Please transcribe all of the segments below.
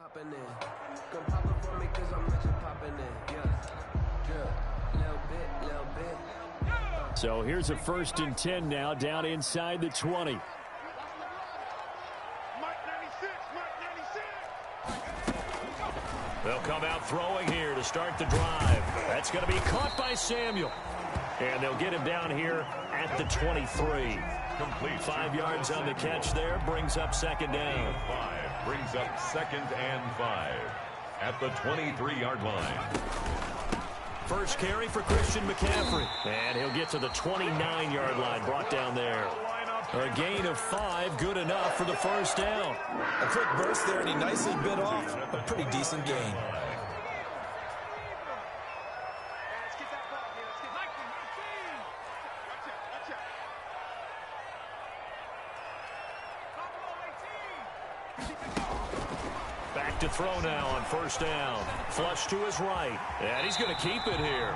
popping in. Come pop it for me cause I'm rich and popping in. Yeah. Little bit. So here's a 1st and 10 now, down inside the 20. They'll come out throwing here to start the drive. That's going to be caught by Samuel. And they'll get him down here at the 23. Complete. 5 yards on the catch there. Brings up 2nd down. 5 brings up 2nd and 5 at the 23-yard line. First carry for Christian McCaffrey. And he'll get to the 29-yard line, brought down there. A gain of 5, good enough for the 1st down. A quick burst there, and he nicely bit off a pretty decent gain. Back to throw now on 1st down. Flush to his right. And he's going to keep it here.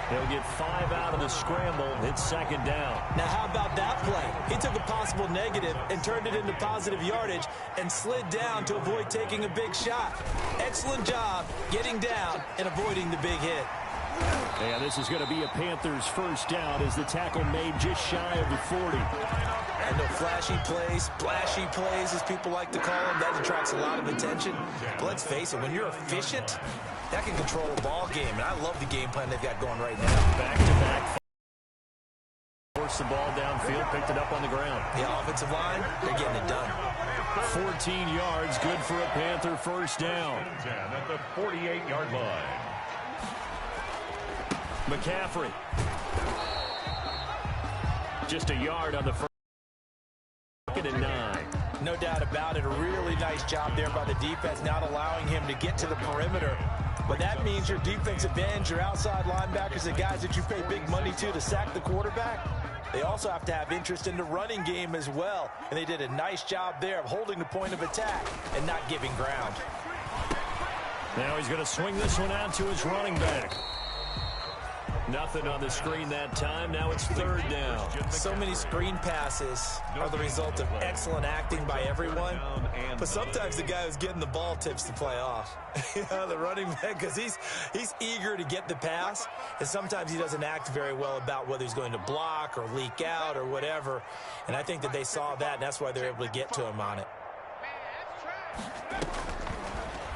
He'll get 5 out of the scramble. It's 2nd down. Now, how about that play? He took a possible negative and turned it into positive yardage and slid down to avoid taking a big shot. Excellent job getting down and avoiding the big hit. And this is going to be a Panthers 1st down as the tackle made just shy of the 40. And no flashy plays, splashy plays, as people like to call them. That attracts a lot of attention. But let's face it, when you're efficient, that can control a ball game. And I love the game plan they've got going right now. Back-to-back. Forced the ball downfield, picked it up on the ground. The offensive line, they're getting it done. 14 yards, good for a Panther 1st down. At the 48-yard line. McCaffrey. Just a yard on the 1st. 2nd and 9. No doubt about it. A really nice job there by the defense, not allowing him to get to the perimeter. But that means your defensive ends, your outside linebackers, the guys that you pay big money to sack the quarterback, they also have to have interest in the running game as well. And they did a nice job there of holding the point of attack and not giving ground. Now he's going to swing this one out to his running back. Nothing on the screen that time. Now it's 3rd down. So many screen passes are the result of excellent acting by everyone. But sometimes the guy who's getting the ball tips the play off. The running back, because he's eager to get the pass. And sometimes he doesn't act very well about whether he's going to block or leak out or whatever. And I think that they saw that, and that's why they're able to get to him on it.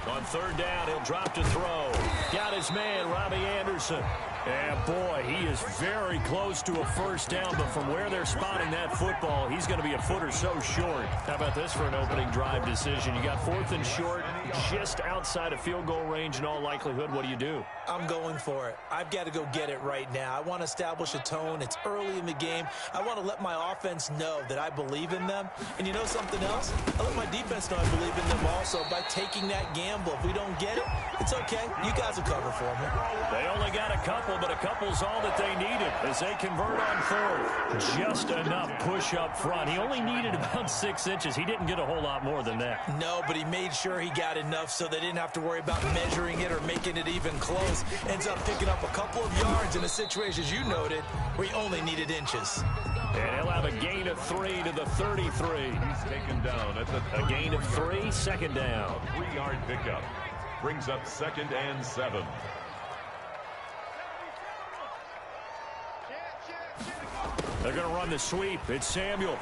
On 3rd down, he'll drop to throw. Got his man, Robbie Anderson. And boy, he is very close to a 1st down, but from where they're spotting that football, he's going to be a foot or so short. How about this for an opening drive decision? You got 4th and short, just outside of field goal range in all likelihood. What do? I'm going for it. I've got to go get it right now. I want to establish a tone. It's early in the game. I want to let my offense know that I believe in them. And you know something else? I let my defense know I believe in them also by taking that gamble. If we don't get it, it's okay. You guys will cover for me. They only got a couple, but a couple's all that they needed as they convert on 3rd. Just enough push up front. He only needed about 6 inches. He didn't get a whole lot more than that. No, but he made sure he got enough so they didn't have to worry about measuring it or making it even close. Ends up picking up a couple of yards in a situation, as you noted, where he only needed inches. And he'll have a gain of 3 to the 33. He's taken down at the a gain of 3, 2nd down. 3-yard pickup. Brings up 2nd and 7. They're going to run the sweep. It's Samuel.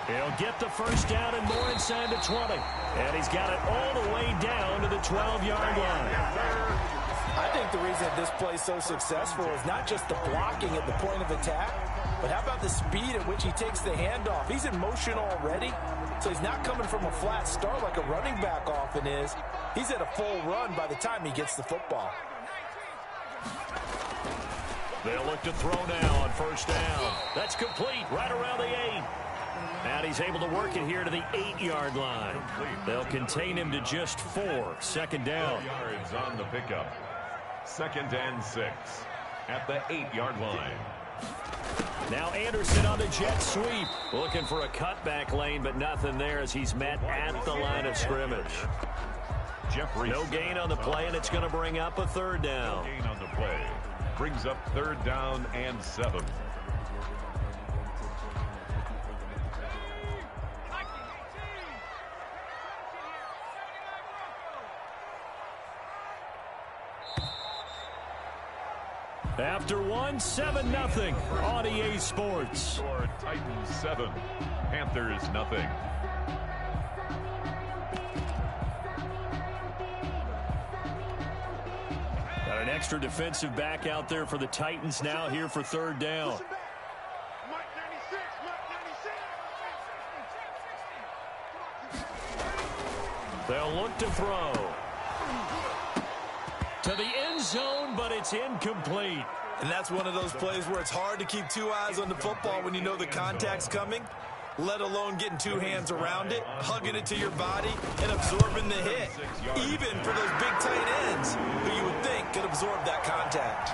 He'll get the 1st down and more inside the 20. And he's got it all the way down to the 12-yard line. I think the reason that this play is so successful is not just the blocking at the point of attack, but how about the speed at which he takes the handoff? He's in motion already, so he's not coming from a flat start like a running back often is. He's at a full run by the time he gets the football. They'll look to throw now on 1st down. That's complete right around the 8. And he's able to work it here to the 8-yard line. They'll contain him to just 4. 2nd down. 4 yards on the pickup. 2nd and 6 at the 8-yard line. Now Anderson on the jet sweep. Looking for a cutback lane, but nothing there as he's met at the line of scrimmage. No gain on the play, and it's going to bring up a 3rd down. No gain on the play. Brings up 3rd down and 7. After one, 7-0 on EA Sports. Score Titans 7, Panthers nothing. Got an extra defensive back out there for the Titans now here for third down. They'll look to throw. To the end zone, but it's incomplete. And that's one of those plays where it's hard to keep two eyes on the football when you know the contact's coming, let alone getting two hands around it, hugging it to your body, and absorbing the hit. Even for those big tight ends, who you would think could absorb that contact.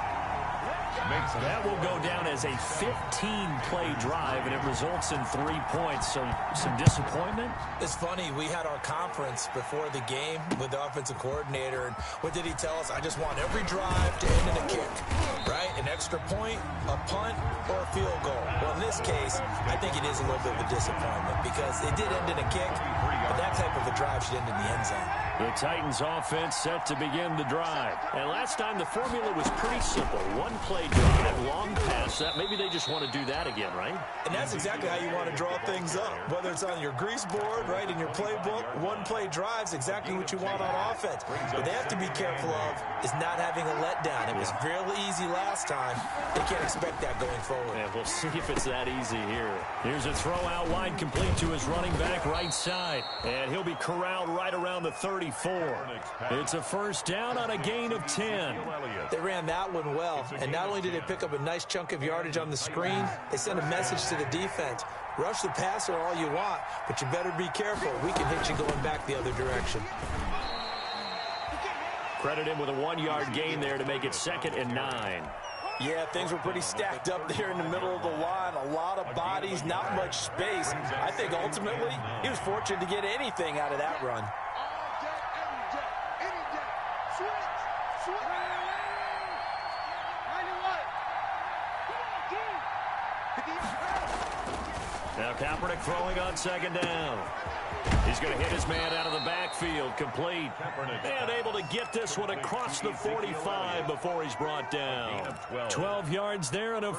So that will go down as a 15-play drive, and it results in 3 points. So some disappointment? It's funny. We had our conference before the game with the offensive coordinator, and what did he tell us? I just want every drive to end in a kick, right? An extra point, a punt, or a field goal. Well, in this case, I think it is a little bit of a disappointment because it did end in a kick, but that type of a drive should end in the end zone. The Titans offense set to begin the drive. And last time the formula was pretty simple. One-play drive, long pass. Maybe they just want to do that again, right? And that's exactly how you want to draw things up. Whether it's on your grease board, right, in your playbook, one-play drive's exactly what you want on offense. What they have to be careful of is not having a letdown. It was fairly easy last time. They can't expect that going forward. Yeah, we'll see if it's that easy here. Here's a throw out wide, complete to his running back right side. And he'll be corralled right around the 34. It's a first down on a gain of 10. They ran that one well, and not only did they pick up a nice chunk of yardage on the screen, they sent a message to the defense. Rush the passer all you want, but you better be careful. We can hit you going back the other direction. Credit him with a 1-yard gain there to make it 2nd and 9. Yeah, things were pretty stacked up there in the middle of the line. A lot of bodies, not much space. I think ultimately he was fortunate to get anything out of that run. Now Kaepernick throwing on 2nd down. He's going to hit his man out of the backfield, complete. And able to get this one across the 45 before he's brought down. 12 yards there and a...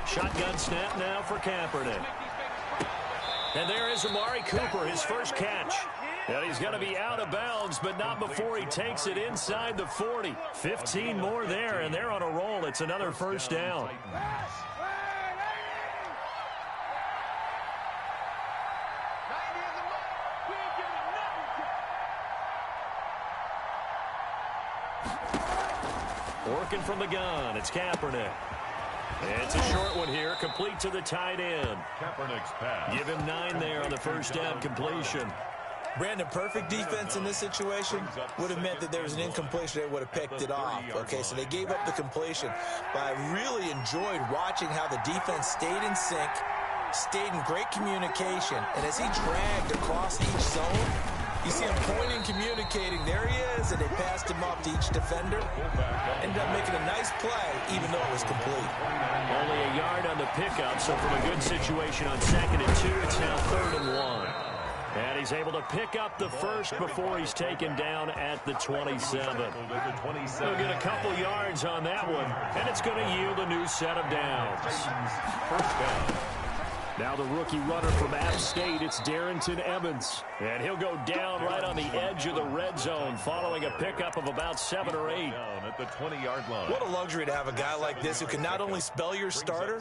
Shotgun snap now for Kaepernick. And there is Amari Cooper, his first catch. And he's going to be out of bounds, but not before he takes it inside the 40. 15 more there, and they're on a roll. It's another first down. Working from the gun, it's Kaepernick. It's a short one here, complete to the tight end. Kaepernick's pass. Give him 9 there on the first down completion. Brandon, perfect defense in this situation would have meant that there was an incompletion. They would have picked it off. Okay, so they gave up the completion. But I really enjoyed watching how the defense stayed in sync, stayed in great communication. And as he dragged across each zone, you see him pointing, communicating. There he is, and they passed him off to each defender. Ended up making a nice play, even though it was complete. Only a yard on the pickup, so from a good situation on 2nd and 2, it's now 3rd and 1. And he's able to pick up the first before he's taken down at the 27. He'll get a couple yards on that one, and it's going to yield a new set of downs. First down. Now the rookie runner from App State, it's Darrington Evans. And he'll go down right on the edge of the red zone following a pickup of about 7 or 8. Down at the 20-yard line. What a luxury to have a guy like this who can not only spell your starter,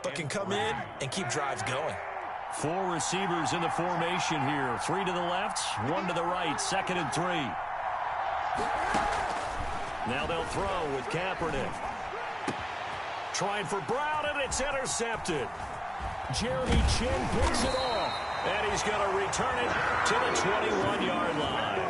but can come in and keep drives going. 4 receivers in the formation here. 3 to the left, 1 to the right, 2nd and 3. Now they'll throw with Kaepernick. Trying for Brown, and it's intercepted. Jeremy Chin picks it off, and he's going to return it to the 21-yard line.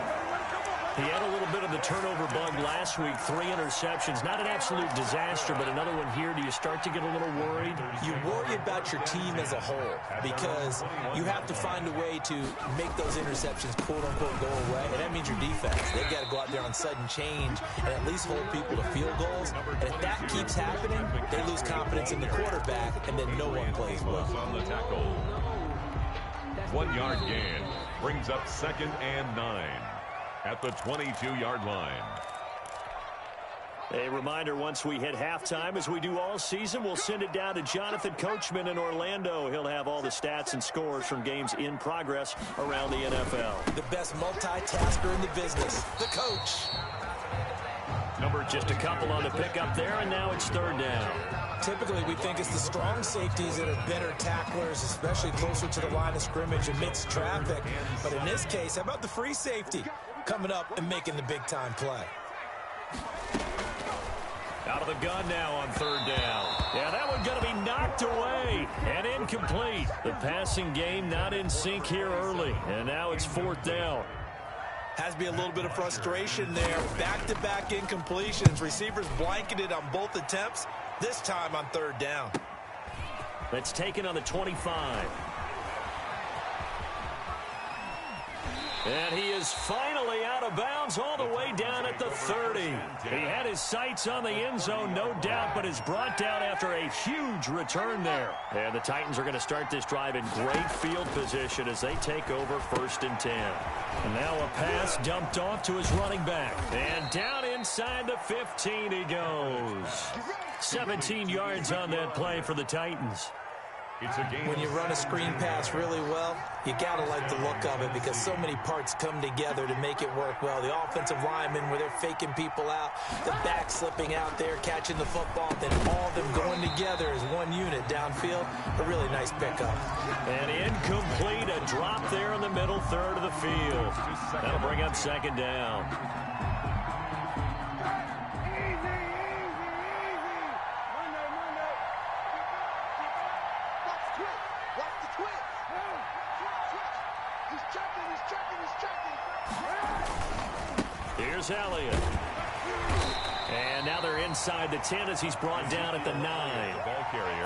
He had a little bit of the the turnover bug last week, 3 interceptions. Not an absolute disaster, but another one here. Do you start to get a little worried? You worry about your team as a whole because you have to find a way to make those interceptions, quote-unquote, go away, and that means your defense. They've got to go out there on sudden change and at least hold people to field goals. And if that keeps happening, they lose confidence in the quarterback, and then no one plays well. On the tackle. 1 yard gain brings up 2nd and 9 at the 22-yard line. A reminder, once we hit halftime, as we do all season, we'll send it down to Jonathan Coachman in Orlando. He'll have all the stats and scores from games in progress around the NFL. The best multitasker in the business, the coach. Just a couple on the pickup there, and now it's 3rd down. Typically, we think it's the strong safeties that are better tacklers, especially closer to the line of scrimmage amidst traffic. But in this case, how about the free safety coming up and making the big-time play? Out of the gun now on 3rd down. Yeah, that one's going to be knocked away and incomplete. The passing game not in sync here early, and now it's 4th down. Has to be a little bit of frustration there. Back-to-back incompletions. Receivers blanketed on both attempts, this time on 3rd down. That's taken on the 25. And he is finally out of bounds all the way down at the 30. He had his sights on the end zone, no doubt, but is brought down after a huge return there. And the Titans are going to start this drive in great field position as they take over 1st and 10. And now a pass dumped off to his running back. And down inside the 15 he goes. 17 yards on that play for the Titans. When you run a screen pass really well, you got to like the look of it because so many parts come together to make it work well. The offensive linemen where they're faking people out, the back slipping out there, catching the football, then all of them going together as one unit downfield. A really nice pickup. And incomplete, a drop there in the middle third of the field. That'll bring up 2nd down. Here's Elliott. And now they're inside the 10 as he's brought down at the 9.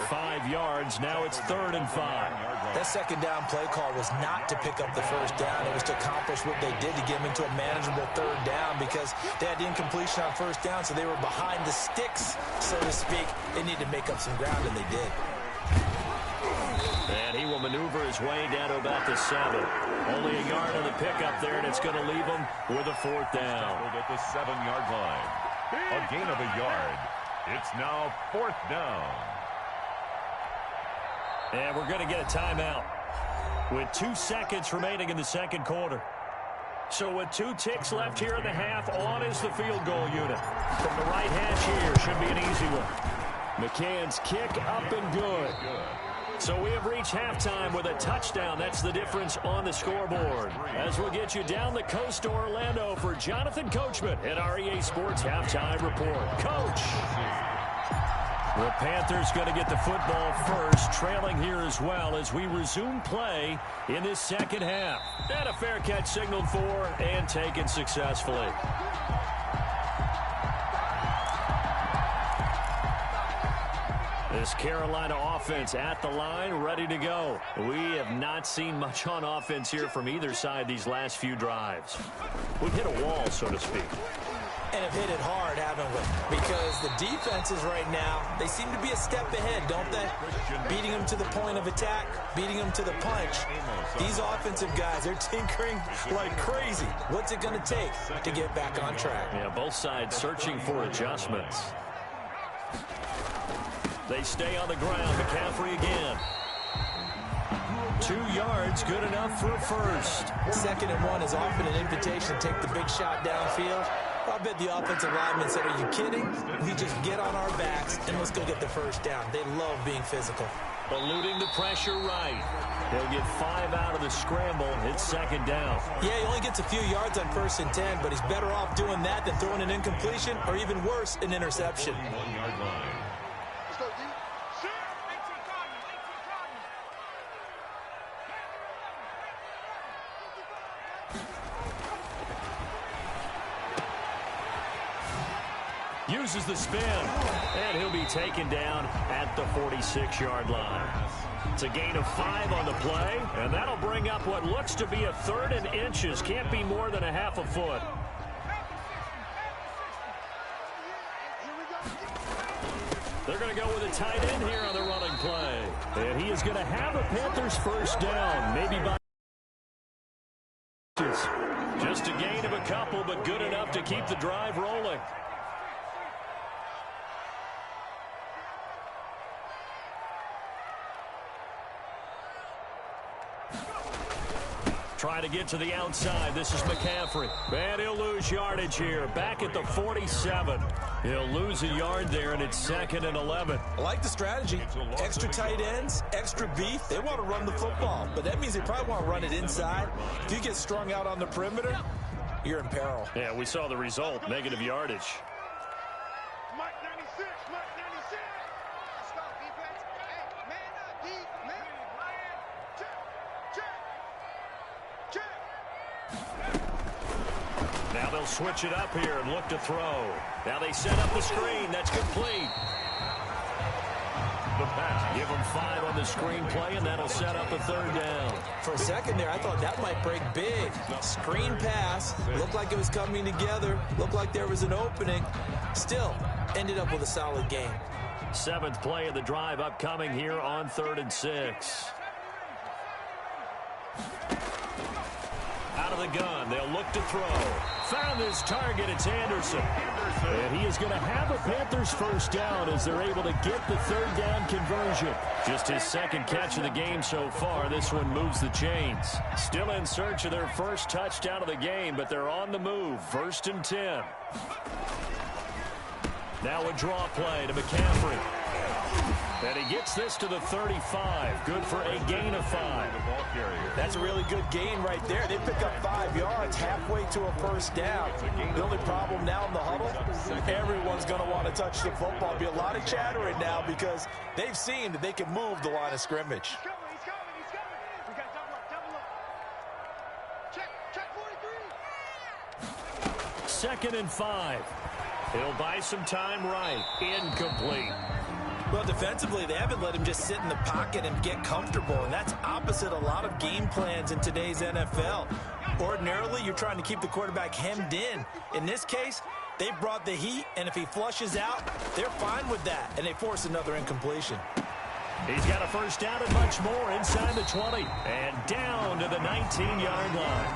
5 yards. Now it's 3rd and 5. That 2nd down play call was not to pick up the 1st down. It was to accomplish what they did to get them into a manageable 3rd down because they had the incompletion on 1st down, so they were behind the sticks, so to speak. They needed to make up some ground, and they did. And he will maneuver his way down to about the 7. Only a yard on the pickup there, and it's going to leave him with a 4th down. At the 7-yard line. A gain of a yard. It's now 4th down. And we're going to get a timeout with 2 seconds remaining in the 2nd quarter. So with 2 ticks left here in the half, on is the field goal unit. From the right hash here, should be an easy one. McCann's kick up and good. So we have reached halftime with a touchdown. That's the difference on the scoreboard. As we'll get you down the coast to Orlando for Jonathan Coachman at our EA Sports Halftime Report. Coach! The Panthers going to get the football first, trailing here as well as we resume play in this 2nd half. And a fair catch signaled for and taken successfully. This Carolina offense at the line, ready to go. We have not seen much on offense here from either side these last few drives. We've hit a wall, so to speak. And have hit it hard, haven't we? Because the defenses right now, they seem to be a step ahead, don't they? Beating them to the point of attack, beating them to the punch. These offensive guys, they're tinkering like crazy. What's it going to take to get back on track? Yeah, both sides searching for adjustments. They stay on the ground. McCaffrey again. 2 yards, good enough for a first. 2nd and 1 is often an invitation to take the big shot downfield. I bet the offensive lineman said, are you kidding? We just get on our backs and let's go get the 1st down. They love being physical. Eluding the pressure right. They'll get 5 out of the scramble. It's 2nd down. Yeah, he only gets a few yards on 1st and 10, but he's better off doing that than throwing an incompletion or even worse, an interception. 1-yard line. Uses the spin, and he'll be taken down at the 46-yard line. It's a gain of 5 on the play, and that'll bring up what looks to be a 3rd and inches. Can't be more than a half a foot. They're going to go with a tight end here on the running play. And he is going to have a Panthers first down, maybe by just a gain of a couple, but good enough to keep the drive rolling. Try to get to the outside. This is McCaffrey. And he'll lose yardage here. Back at the 47. He'll lose a yard there, and it's 2nd and 11. I like the strategy. Extra tight ends, extra beef. They want to run the football, but that means they probably want to run it inside. If you get strung out on the perimeter, you're in peril. Yeah, we saw the result. Negative yardage. Mike 96, Mike 96. Let's go, defense. Hey, man up, deep, man. Now they'll switch it up here and look to throw. Now they set up the screen. That's complete. The pass. Give them 5 on the screen play, and that'll set up a 3rd down. For a second there, I thought that might break big. Screen pass. Looked like it was coming together. Looked like there was an opening. Still, ended up with a solid game. 7th play of the drive upcoming here on 3rd and 6. Out of the gun, they'll look to throw. Found his target, it's Anderson. And he is going to have a Panthers first down as they're able to get the 3rd down conversion. Just his 2nd catch of the game so far. This one moves the chains. Still in search of their first touchdown of the game, but they're on the move. 1st and 10. Now a draw play to McCaffrey. And he gets this to the 35. Good for a gain of 5. That's a really good gain right there. They pick up 5 yards halfway to a first down. The only problem now in the huddle, everyone's going to want to touch the football. Be a lot of chattering now because they've seen that they can move the line of scrimmage. He's coming. We got double up. Check 43. 2nd and 5. He'll buy some time right. Incomplete. Well, defensively, they haven't let him just sit in the pocket and get comfortable, and that's opposite a lot of game plans in today's NFL. Ordinarily, you're trying to keep the quarterback hemmed in. In this case, they brought the heat, and if he flushes out, they're fine with that, and they force another incompletion. He's got a first down and much more inside the 20 and down to the 19-yard line.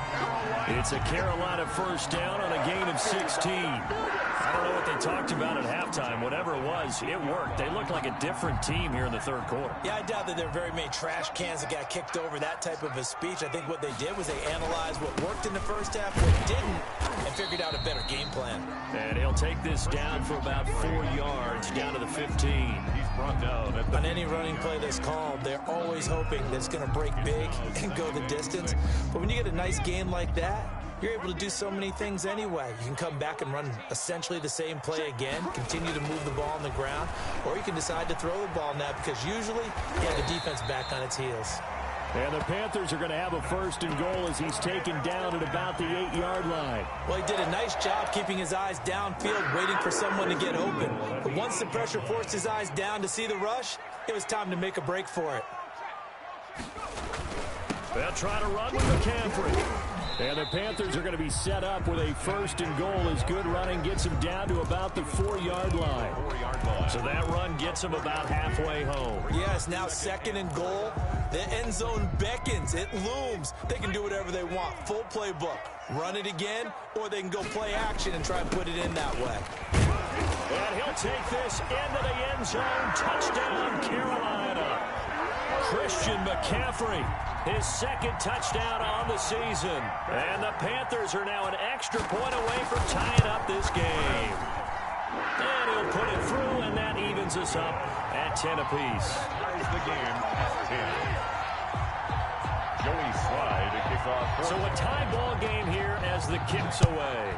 It's a Carolina first down on a gain of 16. I don't know what they talked about at halftime. Whatever it was, it worked. They look like a different team here in the 3rd quarter. Yeah, I doubt that there are very many trash cans that got kicked over, that type of a speech. I think what they did was they analyzed what worked in the first half, what didn't, and figured out a better game plan. And he'll take this down for about 4 yards, down to the 15. He's brought down at the On any running play that's called, they're always hoping that it's going to break big and go the distance. But when you get a nice game like that, you're able to do so many things anyway. You can come back and run essentially the same play again, continue to move the ball on the ground, or you can decide to throw the ball now because usually you have the defense back on its heels. And the Panthers are going to have a 1st and goal as he's taken down at about the 8-yard line. Well, he did a nice job keeping his eyes downfield, waiting for someone to get open. But once the pressure forced his eyes down to see the rush, it was time to make a break for it. They'll try to run with McCaffrey. And the Panthers are going to be set up with a 1st and goal as good running gets him down to about the 4-yard line. So that run gets him about halfway home. Yes, now 2nd and goal. The end zone beckons. It looms. They can do whatever they want. Full playbook. Run it again, or they can go play action and try and put it in that way. And he'll take this into the end zone. Touchdown, Carolina. Christian McCaffrey, his 2nd touchdown on the season. And the Panthers are now an extra point away from tying up this game. And he'll put it through, and that evens us up at 10 apiece. Ties the game at 10. Joey Sly to kick off. So a tie ball game here as the kick's away.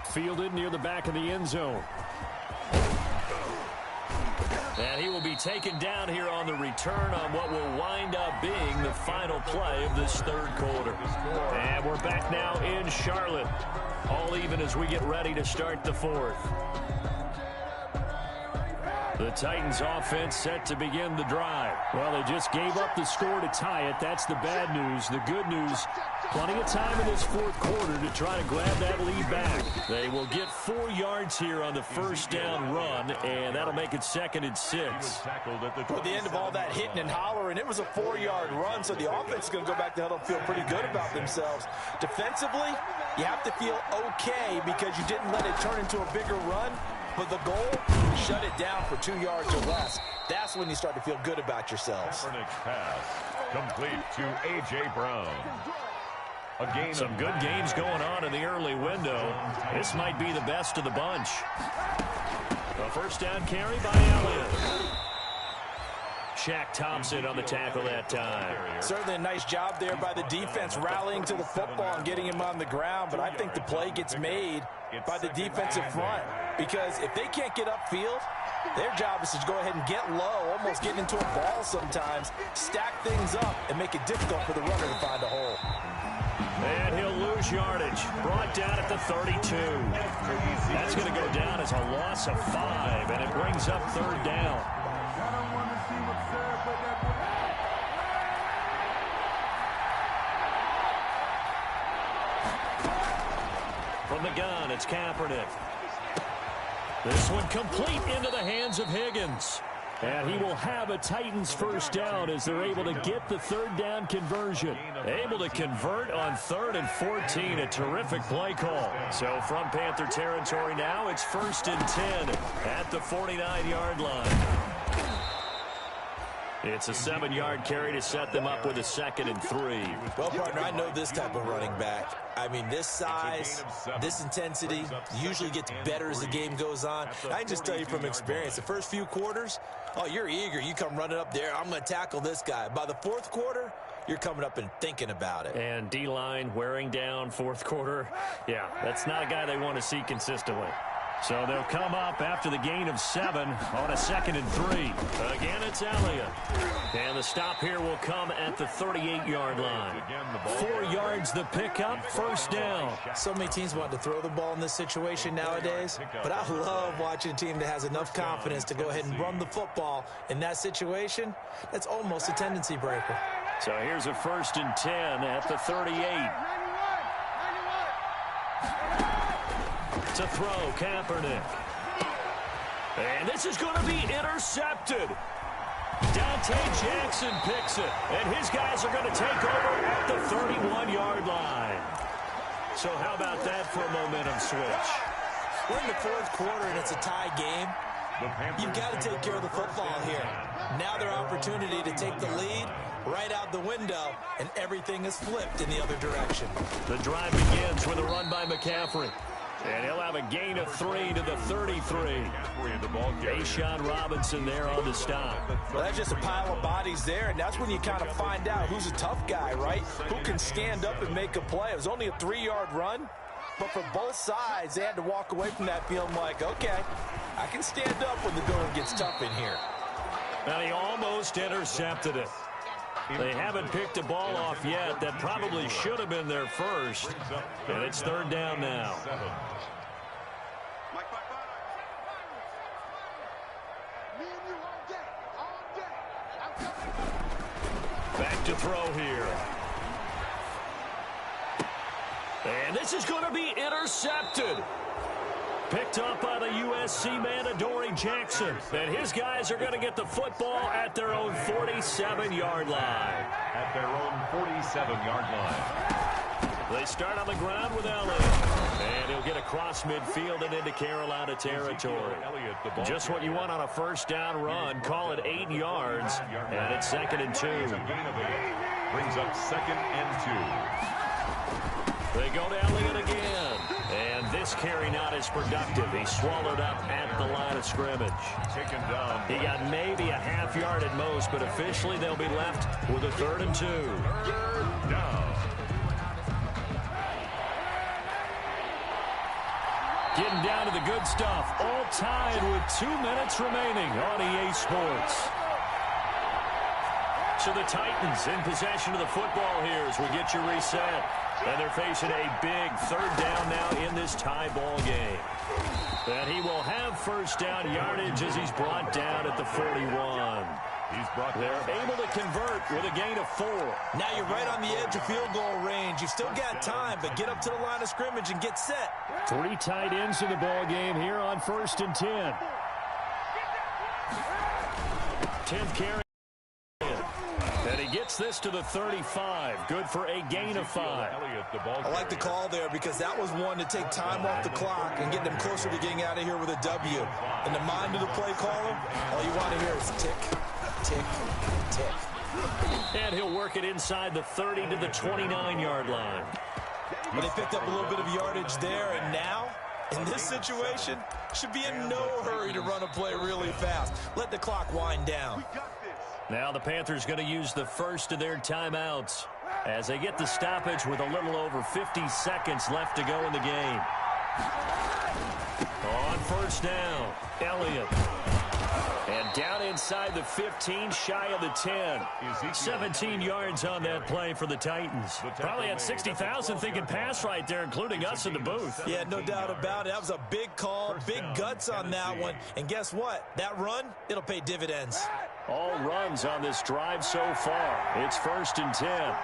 Fielded near the back of the end zone. And he will be taken down here on the return on what will wind up being the final play of this third quarter. And we're back now in Charlotte. All even as we get ready to start the fourth. The Titans offense set to begin the drive. Well, they just gave up the score to tie it. That's the bad news. The good news, plenty of time in this fourth quarter to try to grab that lead back. They will get 4 yards here on the first down run, and that'll make it 2nd and 6. At the end of all that hitting and hollering, it was a 4-yard run, so the offense is going to go back to huddle and feel pretty good about themselves. Defensively, you have to feel okay because you didn't let it turn into a bigger run. But the goal, shut it down for 2 yards or less. That's when you start to feel good about yourselves. Pass complete to A.J. Brown. Some good games going on in the early window. This might be the best of the bunch. A first down carry by Elliott. Shaq Thompson on the tackle that time. Certainly a nice job there by the defense rallying to the football and getting him on the ground. But I think the play gets made by the defensive front. Because if they can't get upfield, their job is to go ahead and get low, almost get into a ball sometimes, stack things up, and make it difficult for the runner to find a hole. And he'll lose yardage. Brought down at the 32. That's going to go down as a loss of 5, and it brings up 3rd down. From the gun, it's Kaepernick. This one complete into the hands of Higgins. And he will have a Titans first down as they're able to get the 3rd down conversion. Able to convert on 3rd and 14. A terrific play call. So from Panther territory now, it's 1st and 10 at the 49-yard line. It's a 7-yard carry to set them up with a 2nd and 3. Well, partner, I know this type of running back. I mean, this size, this intensity usually gets better as the game goes on. I can just tell you from experience, the first few quarters, oh, you're eager. You come running up there, I'm going to tackle this guy. By the 4th quarter, you're coming up and thinking about it. And D-line wearing down 4th quarter. Yeah, that's not a guy they want to see consistently. So they'll come up after the gain of 7 on a 2nd and 3. Again, it's Elliott. And the stop here will come at the 38-yard line. 4 yards the pickup, first down. So many teams want to throw the ball in this situation nowadays, but I love watching a team that has enough confidence to go ahead and run the football in that situation. That's almost a tendency breaker. So here's a 1st and 10 at the 38. To throw, Kaepernick. And this is going to be intercepted. Dante Jackson picks it, and his guys are going to take over at the 31-yard line. So how about that for a momentum switch? We're in the 4th quarter, and it's a tie game. You've got to take care of the football here. Now their opportunity to take the lead right out the window, and everything is flipped in the other direction. The drive begins with a run by McCaffrey. And he'll have a gain of 3 to the 33. Ashawn Robinson there on the stop. Well, that's just a pile of bodies there, and that's when you kind of find out who's a tough guy, right? Who can stand up and make a play. It was only a 3-yard run, but for both sides, they had to walk away from that feeling like, okay, I can stand up when the going gets tough in here. And he almost intercepted it. They haven't picked a ball off yet. That probably should have been their first. And it's 3rd down now. Back to throw here. And this is going to be intercepted. Picked up by the USC man, Adoree Jackson. And his guys are going to get the football at their own 47-yard line. At their own 47-yard line. They start on the ground with Elliott. And he'll get across midfield and into Carolina territory. Just what you want on a first down run. Call it 8 yards. And it's 2nd and 2. Brings up 2nd and 2. They go to Elliott again. And this carry not as productive. He swallowed up at the line of scrimmage. Taken down. He got maybe a half yard at most, but officially they'll be left with a 3rd and 2. 3rd down. Getting down to the good stuff. All tied with 2 minutes remaining on EA Sports. So the Titans in possession of the football here as we get you reset. And they're facing a big third down now in this tie ball game. And he will have first down yardage as he's brought down at the 41. They're able to convert with a gain of 4. Now you're right on the edge of field goal range. You've still got time, but get up to the line of scrimmage and get set. 3 tight ends in the ball game here on 1st and 10. 10th carry. And he gets this to the 35. Good for a gain of 5. I like the call there because that was one to take time off the clock and get them closer to getting out of here with a W. In the mind of the play caller, all you want to hear is tick, tick, tick. And he'll work it inside the 30 to the 29-yard line. But they picked up a little bit of yardage there, and now, in this situation, should be in no hurry to run a play really fast. Let the clock wind down. Now the Panthers going to use the first of their timeouts as they get the stoppage with a little over 50 seconds left to go in the game. On first down, Elliott. And down inside the 15, shy of the 10. 17 yards on that play for the Titans. Probably had 60,000 thinking pass right there, including us in the booth. Yeah, no doubt about it. That was a big call, big guts on that one. And guess what? That run, it'll pay dividends. All runs on this drive so far. It's 1st and 10.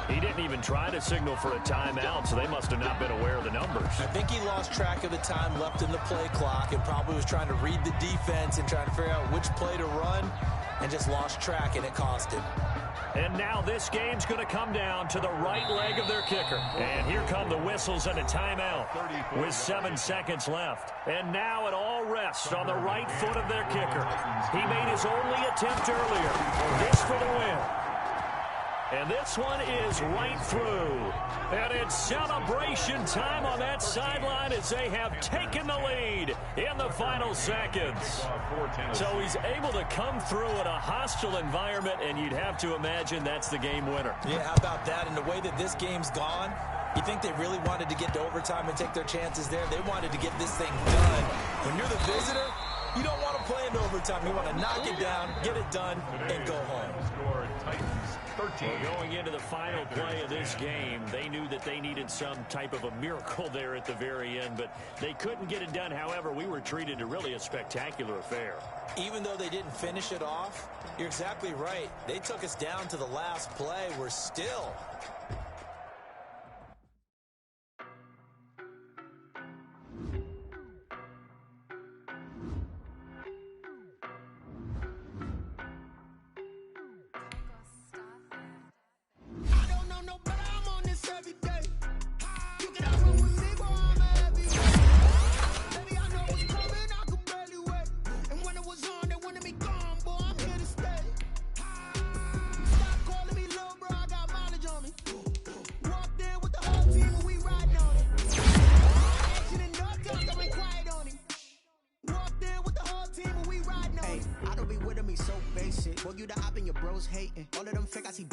He didn't even try to signal for a timeout, so they must have not been aware of the numbers. I think he lost track of the time left in the play clock and probably was trying to read the defense and trying to figure out which play to run and just lost track, and it cost him. And now this game's going to come down to the right leg of their kicker. And here come the whistles and a timeout with 7 seconds left. And now it all rests on the right foot of their kicker. He made his only attempt earlier. This for the win. And this one is right through. And it's celebration time on that sideline as they have taken the lead in the final seconds. So he's able to come through in a hostile environment, and you'd have to imagine that's the game winner. Yeah, how about that? And the way that this game's gone, you think they really wanted to get to overtime and take their chances there? They wanted to get this thing done. When you're the visitor, you don't want to play in overtime. You want to knock it down, get it done, and go home. Well, going into the final play of this game, they knew that they needed some type of a miracle there at the very end, but they couldn't get it done. However, we were treated to really a spectacular affair. Even though they didn't finish it off, you're exactly right. They took us down to the last play. We're still so basic. Boy, you the op and your bros hating. All of them fake, I see